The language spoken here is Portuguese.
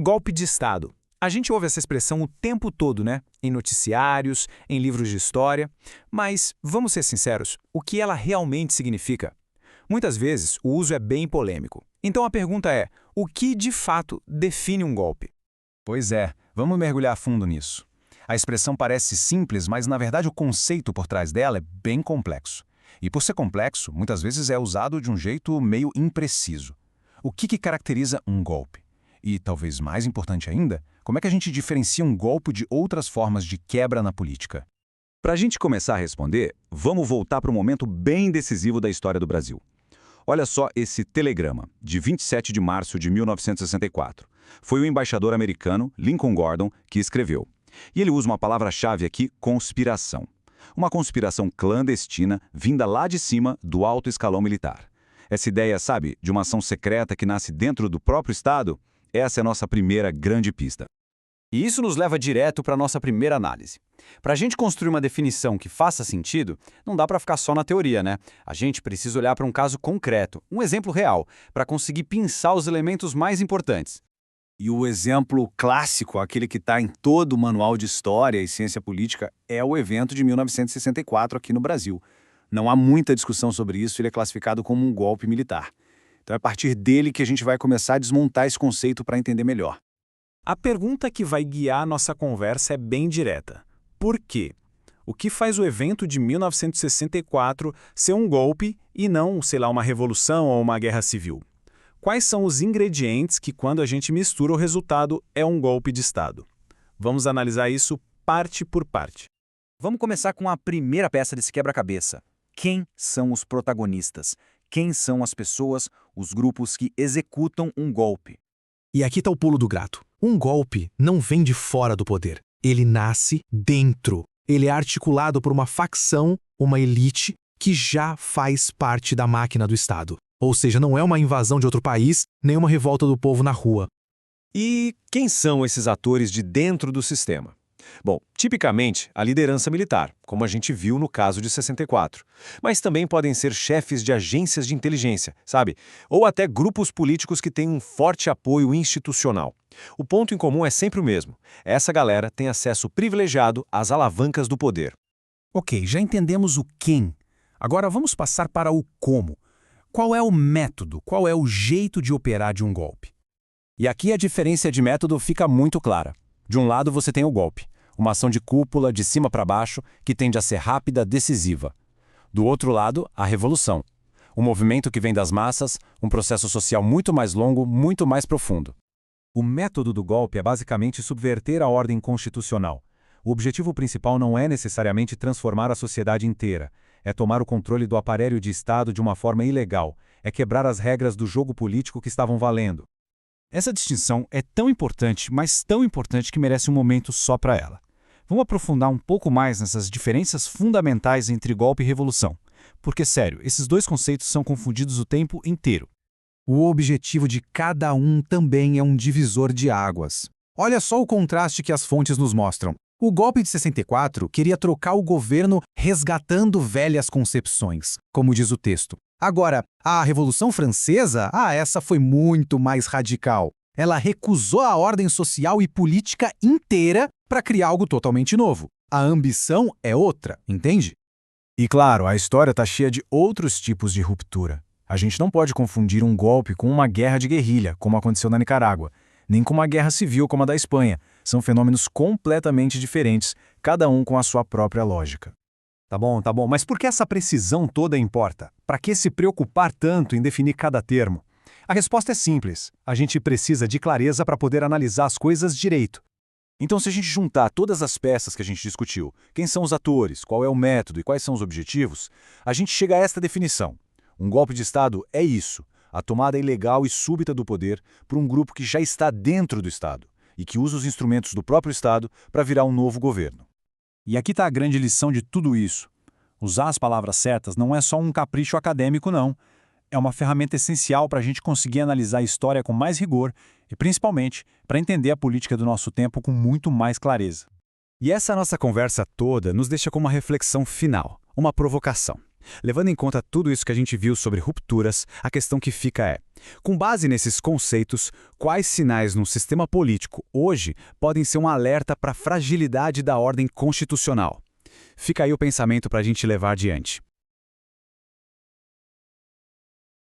Golpe de Estado. A gente ouve essa expressão o tempo todo, né? Em noticiários, em livros de história. Mas, vamos ser sinceros, o que ela realmente significa? Muitas vezes, o uso é bem polêmico. Então a pergunta é, o que de fato define um golpe? Pois é, vamos mergulhar fundo nisso. A expressão parece simples, mas na verdade o conceito por trás dela é bem complexo. E por ser complexo, muitas vezes é usado de um jeito meio impreciso. O que caracteriza um golpe? E, talvez mais importante ainda, como é que a gente diferencia um golpe de outras formas de quebra na política? Para a gente começar a responder, vamos voltar para um momento bem decisivo da história do Brasil. Olha só esse telegrama, de 27 de março de 1964. Foi o embaixador americano, Lincoln Gordon, que escreveu. E ele usa uma palavra-chave aqui, conspiração. Uma conspiração clandestina vinda lá de cima do alto escalão militar. Essa ideia, sabe, de uma ação secreta que nasce dentro do próprio Estado, essa é a nossa primeira grande pista. E isso nos leva direto para a nossa primeira análise. Para a gente construir uma definição que faça sentido, não dá para ficar só na teoria, né? A gente precisa olhar para um caso concreto, um exemplo real, para conseguir pinçar os elementos mais importantes. E o exemplo clássico, aquele que está em todo o manual de história e ciência política, é o evento de 1964 aqui no Brasil. Não há muita discussão sobre isso, ele é classificado como um golpe militar. Então é a partir dele que a gente vai começar a desmontar esse conceito para entender melhor. A pergunta que vai guiar a nossa conversa é bem direta. Por quê? O que faz o evento de 1964 ser um golpe e não, sei lá, uma revolução ou uma guerra civil? Quais são os ingredientes que, quando a gente mistura o resultado, é um golpe de Estado? Vamos analisar isso parte por parte. Vamos começar com a primeira peça desse quebra-cabeça. Quem são os protagonistas? Quem são as pessoas, os grupos que executam um golpe? E aqui está o pulo do gato. Um golpe não vem de fora do poder. Ele nasce dentro. Ele é articulado por uma facção, uma elite, que já faz parte da máquina do Estado. Ou seja, não é uma invasão de outro país, nem uma revolta do povo na rua. E quem são esses atores de dentro do sistema? Bom, tipicamente, a liderança militar, como a gente viu no caso de 64. Mas também podem ser chefes de agências de inteligência, sabe? Ou até grupos políticos que têm um forte apoio institucional. O ponto em comum é sempre o mesmo. Essa galera tem acesso privilegiado às alavancas do poder. Ok, já entendemos o quem. Agora vamos passar para o como. Qual é o método, qual é o jeito de operar de um golpe? E aqui a diferença de método fica muito clara. De um lado você tem o golpe, uma ação de cúpula, de cima para baixo, que tende a ser rápida, decisiva. Do outro lado, a revolução. Um movimento que vem das massas, um processo social muito mais longo, muito mais profundo. O método do golpe é basicamente subverter a ordem constitucional. O objetivo principal não é necessariamente transformar a sociedade inteira. É tomar o controle do aparelho de Estado de uma forma ilegal. É quebrar as regras do jogo político que estavam valendo. Essa distinção é tão importante, mas tão importante que merece um momento só para ela. Vamos aprofundar um pouco mais nessas diferenças fundamentais entre golpe e revolução. Porque, sério, esses dois conceitos são confundidos o tempo inteiro. O objetivo de cada um também é um divisor de águas. Olha só o contraste que as fontes nos mostram. O golpe de 64 queria trocar o governo resgatando velhas concepções, como diz o texto. Agora, a Revolução Francesa, essa foi muito mais radical. Ela recusou a ordem social e política inteira para criar algo totalmente novo. A ambição é outra, entende? E claro, a história está cheia de outros tipos de ruptura. A gente não pode confundir um golpe com uma guerra de guerrilha, como aconteceu na Nicarágua, nem com uma guerra civil como a da Espanha. São fenômenos completamente diferentes, cada um com a sua própria lógica. Tá bom, mas por que essa precisão toda importa? Para que se preocupar tanto em definir cada termo? A resposta é simples. A gente precisa de clareza para poder analisar as coisas direito. Então, se a gente juntar todas as peças que a gente discutiu, quem são os atores, qual é o método e quais são os objetivos, a gente chega a esta definição. Um golpe de Estado é isso, a tomada ilegal e súbita do poder por um grupo que já está dentro do Estado e que usa os instrumentos do próprio Estado para virar um novo governo. E aqui está a grande lição de tudo isso. Usar as palavras certas não é só um capricho acadêmico, não. É uma ferramenta essencial para a gente conseguir analisar a história com mais rigor e, principalmente, para entender a política do nosso tempo com muito mais clareza. E essa nossa conversa toda nos deixa com uma reflexão final, uma provocação. Levando em conta tudo isso que a gente viu sobre rupturas, a questão que fica é: com base nesses conceitos, quais sinais no sistema político hoje podem ser um alerta para a fragilidade da ordem constitucional? Fica aí o pensamento para a gente levar adiante.